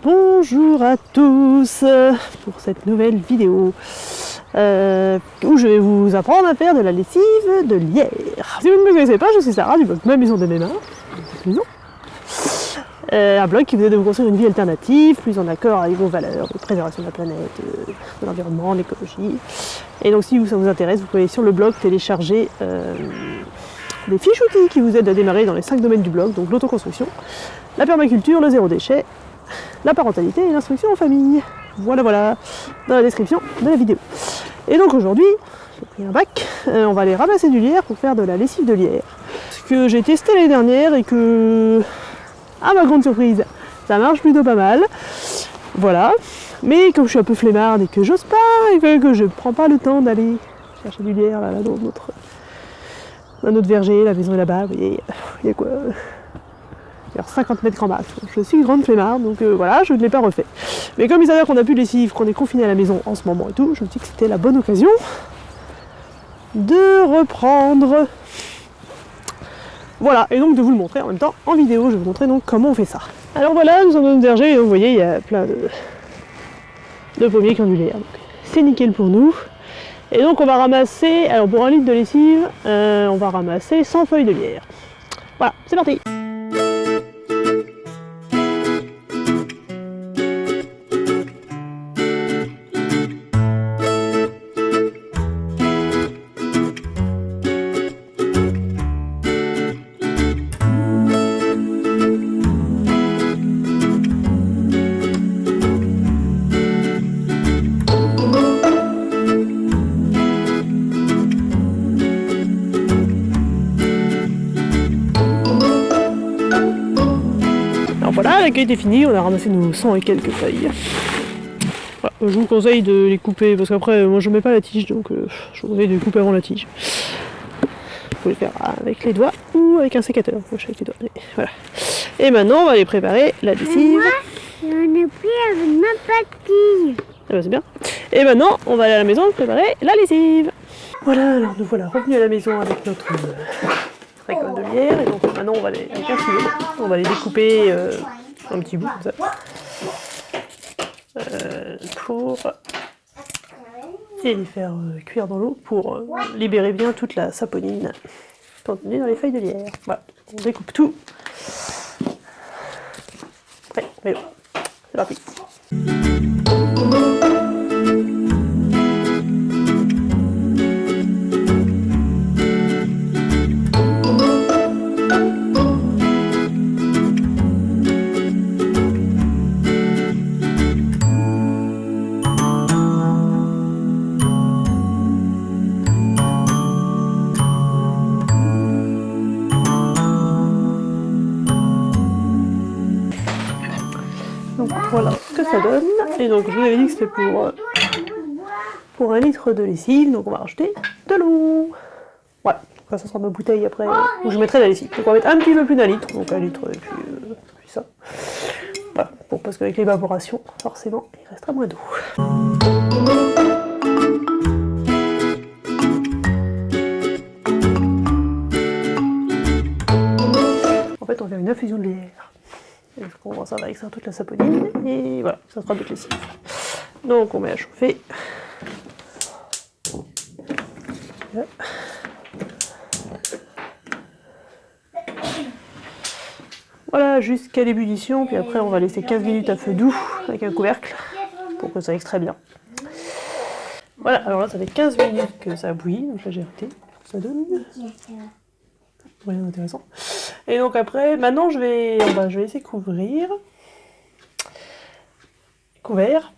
Bonjour à tous pour cette nouvelle vidéo où je vais vous apprendre à faire de la lessive de lierre. Si vous ne me connaissez pas, je suis Sarah du blog Ma Maison de mes mains. Un blog qui vous aide à vous construire une vie alternative, plus en accord avec vos valeurs de préservation de la planète, de l'environnement, de l'écologie. Et donc si ça vous intéresse, vous pouvez aller sur le blog télécharger des fiches outils qui vous aident à démarrer dans les 5 domaines du blog, donc l'autoconstruction, la permaculture, le zéro déchet, la parentalité et l'instruction en famille. Voilà, dans la description de la vidéo. Et donc aujourd'hui, j'ai pris un bac, on va aller ramasser du lierre pour faire de la lessive de lierre. Ce que j'ai testé l'année dernière et que, à ma grande surprise, ça marche plutôt pas mal. Voilà. Mais comme je suis un peu flemmarde et que j'ose pas, et que je prends pas le temps d'aller chercher du lierre là dans notre verger, la maison est là-bas, vous voyez, il y a quoi 50 mètres en max. Je suis grande flemmarde, donc voilà, je ne l'ai pas refait. Mais comme il s'avère qu'on a plus de lessive, qu'on est confiné à la maison en ce moment et tout, je me dis que c'était la bonne occasion de reprendre. Voilà, et donc de vous le montrer en même temps en vidéo. Je vais vous montrer donc comment on fait ça. Alors voilà, nous sommes dans notre verger, et donc vous voyez, il y a plein de pommiers qui ont du lierre. C'est nickel pour nous. Et donc on va ramasser, alors pour 1 litre de lessive, on va ramasser 100 feuilles de lierre. Voilà, c'est parti. Voilà, la qualité est finie, on a ramassé nos 100 et quelques feuilles. Voilà, je vous conseille de les couper, parce qu'après, moi je mets pas la tige, donc je vous conseille de les couper avant la tige. Vous pouvez le faire avec les doigts ou avec un sécateur. Moi, je fais avec les doigts. Voilà. Et maintenant, on va aller préparer la lessive. Moi, j'en ai pris avec ma patille. Ah bah c'est bien. Et maintenant, on va aller à la maison préparer la lessive. Voilà, alors nous voilà revenus à la maison avec notre récolte de lierre, et donc maintenant on va les, avec un stylo, on va les découper en petits bouts comme ça, pour et les faire cuire dans l'eau pour libérer bien toute la saponine contenue dans les feuilles de lierre. Voilà, on découpe tout. Prêt, vélo, c'est parti. Donc voilà ce que ça donne, et donc je vous avais dit que c'était pour 1 litre de lessive, donc on va rajouter de l'eau. Voilà, ça sera ma bouteille après, où je mettrai la lessive. Donc on va mettre un petit peu plus d'1 litre, donc 1 litre et puis ça. Voilà, bon, parce qu'avec l'évaporation, forcément, il restera moins d'eau. En fait, on va faire une infusion de lierre. Ça va extraire toute la saponine, et voilà, ça sera toute lessive. Donc on met à chauffer. Voilà, jusqu'à l'ébullition, puis après on va laisser 15 minutes à feu doux avec un couvercle pour que ça extrait bien. Voilà, alors là ça fait 15 minutes que ça bouillit, donc là j'ai arrêté, ça donne. Rien d'intéressant. Et donc après, maintenant je vais laisser couvrir. Couvert.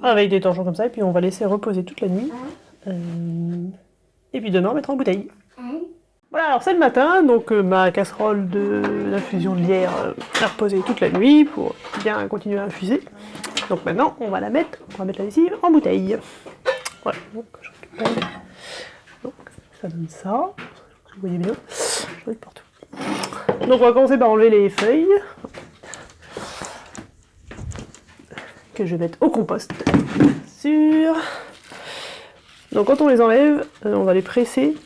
Avec des torchons comme ça, et puis on va laisser reposer toute la nuit. Et puis demain on mettra en bouteille. Voilà, alors c'est le matin, donc ma casserole d'infusion de lierre a reposé toute la nuit pour bien continuer à infuser. Donc maintenant on va mettre la lessive en bouteille. Voilà, donc je récupère. Donc ça donne ça. Vous voyez bien, je vais partout. Donc on va commencer par enlever les feuilles que je vais mettre au compost. Sûr. Donc quand on les enlève, on va les presser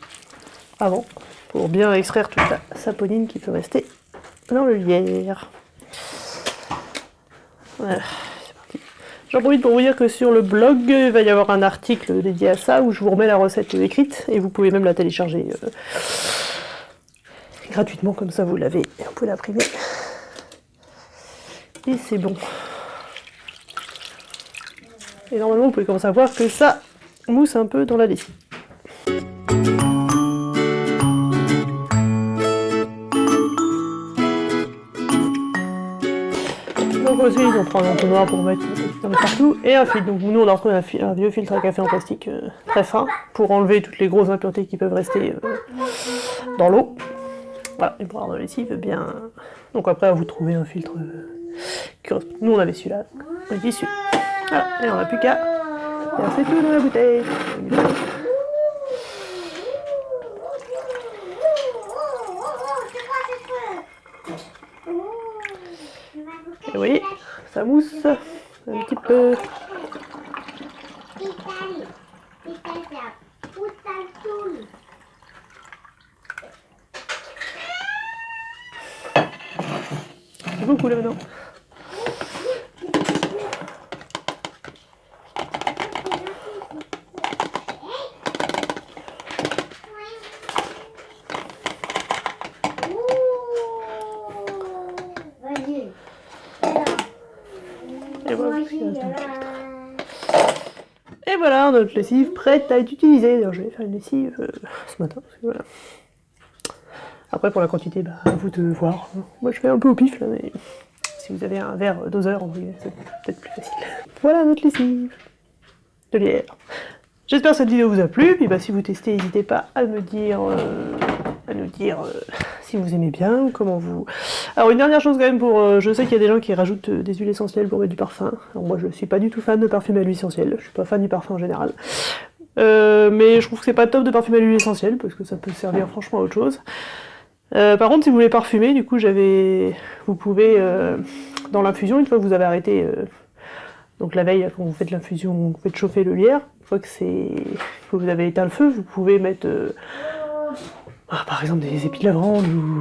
avant pour bien extraire toute la saponine qui peut rester dans le lierre. Voilà, c'est parti. J'en profite pour vous dire que sur le blog, il va y avoir un article dédié à ça où je vous remets la recette écrite et vous pouvez même la télécharger gratuitement, comme ça vous l'avez, vous pouvez l'imprimer. Et c'est bon. Et normalement vous pouvez commencer à voir que ça mousse un peu dans la lessive. Donc ensuite on prend un entonnoir pour mettre partout et un filtre. Donc nous on a repris un vieux filtre à café en plastique très fin pour enlever toutes les grosses impuretés qui peuvent rester dans l'eau. Voilà, et pour avoir de la lessive bien. Donc après à vous trouver un filtre nous on avait celui-là, on utilise celui. Voilà, et on n'a plus qu'à verser tout dans la bouteille. Et vous voyez, ça mousse un petit peu. C'est beaucoup là maintenant. Et voilà, notre lessive prête à être utilisée. D'ailleurs, je vais faire une lessive ce matin. Parce que voilà. Après, pour la quantité, bah, à vous de voir. Moi, je fais un peu au pif, là, mais si vous avez un verre doseur, c'est peut-être plus facile. Voilà notre lessive de lierre. J'espère que cette vidéo vous a plu. Puis, bah, si vous testez, n'hésitez pas à me dire... nous dire si vous aimez bien ou comment vous... Alors une dernière chose quand même pour... je sais qu'il y a des gens qui rajoutent des huiles essentielles pour mettre du parfum. Alors moi je suis pas du tout fan de parfumer à l'huile essentielle, je suis pas fan du parfum en général. Mais je trouve que c'est pas top de parfumer à l'huile essentielle parce que ça peut servir franchement à autre chose. Par contre si vous voulez parfumer, du coup vous pouvez dans l'infusion, une fois que vous avez arrêté donc la veille quand vous faites l'infusion, vous faites chauffer le lierre, une fois que vous avez éteint le feu, vous pouvez mettre par exemple des épis de lavande ou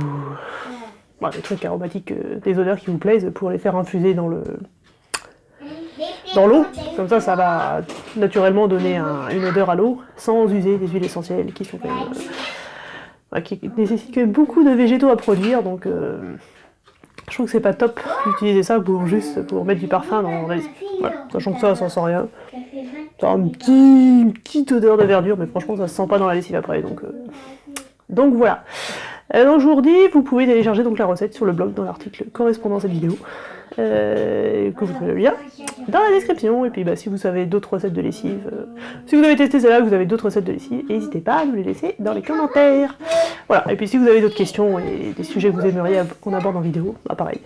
des trucs aromatiques, des odeurs qui vous plaisent pour les faire infuser dans l'eau. Comme ça va naturellement donner une odeur à l'eau sans user des huiles essentielles qui sont quand même, qui nécessitent quand même beaucoup de végétaux à produire. Donc je trouve que c'est pas top d'utiliser ça pour mettre du parfum dans la lessive. Voilà. Sachant que ça sent rien. Ça a une petite odeur de verdure, mais franchement ça se sent pas dans la lessive après. Donc voilà. Donc je vous redis, vous pouvez télécharger donc la recette sur le blog dans l'article correspondant à cette vidéo, que vous trouvez le lien dans la description. Et puis bah, si vous avez d'autres recettes de lessive, si vous avez testé celle-là, que vous avez d'autres recettes de lessive, n'hésitez pas à nous les laisser dans les commentaires. Voilà, et puis si vous avez d'autres questions et des sujets que vous aimeriez qu'on aborde en vidéo, bah pareil,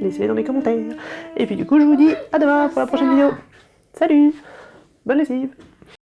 laissez-les dans les commentaires. Et puis du coup je vous dis à demain pour la prochaine vidéo. Salut, bonne lessive.